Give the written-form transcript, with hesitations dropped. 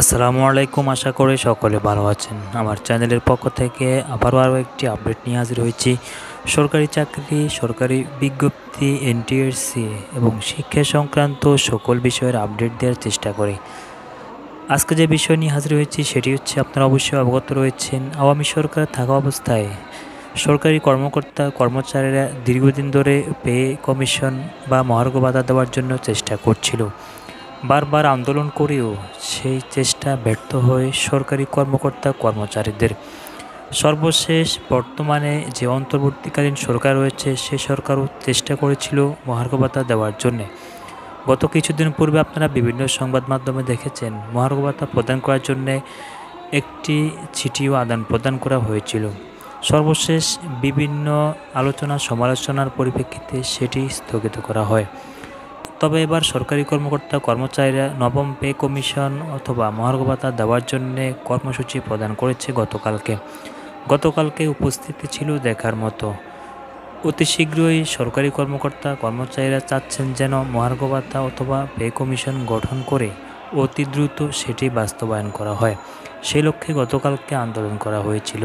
আসসালামু আলাইকুম। আশা করি সকলে ভালো আছেন। আমার চ্যানেলের পক্ষ থেকে আরও একটি আপডেট নিয়ে হাজির হয়েছি। সরকারি চাকরি, সরকারি বিজ্ঞপ্তি, এনটিআরসি এবং শিক্ষা সংক্রান্ত সকল বিষয়ের আপডেট দেওয়ার চেষ্টা করি। আজকে যে বিষয় নিয়ে হাজির হয়েছি সেটি হচ্ছে, আপনারা অবশ্যই অবগত রয়েছেন, আওয়ামী সরকার থাকা অবস্থায় সরকারি কর্মকর্তা কর্মচারীরা দীর্ঘদিন ধরে পে কমিশন বা মহার্ঘ ভাতা দেওয়ার জন্য চেষ্টা করছিল। বারবার আন্দোলন করেও সেই চেষ্টা ব্যর্থ হয় সরকারি কর্মকর্তা কর্মচারীদের। সর্বশেষ বর্তমানে যে অন্তর্বর্তীকালীন সরকার রয়েছে, সে সরকারও চেষ্টা করেছিল মহার্ঘ ভাতা দেওয়ার জন্যে। গত কিছুদিন পূর্বে আপনারা বিভিন্ন সংবাদ মাধ্যমে দেখেছেন, মহার্ঘ ভাতা প্রদান করার জন্যে একটি চিঠিও আদান প্রদান করা হয়েছিল। সর্বশেষ বিভিন্ন আলোচনা সমালোচনার পরিপ্রেক্ষিতে সেটি স্থগিত করা হয়। তবে এবার সরকারি কর্মকর্তা কর্মচারীরা নবম পে কমিশন অথবা মহার্ঘ ভাতা দেওয়ার জন্য কর্মসূচি প্রদান করেছে গতকালকে উপস্থিতি ছিল দেখার মতো। অতি শীঘ্রই সরকারি কর্মকর্তা কর্মচারীরা চাচ্ছেন যেন মহার্ঘ ভাতা অথবা পে কমিশন গঠন করে অতি দ্রুত সেটি বাস্তবায়ন করা হয়। সেই লক্ষ্যে গতকালকে আন্দোলন করা হয়েছিল।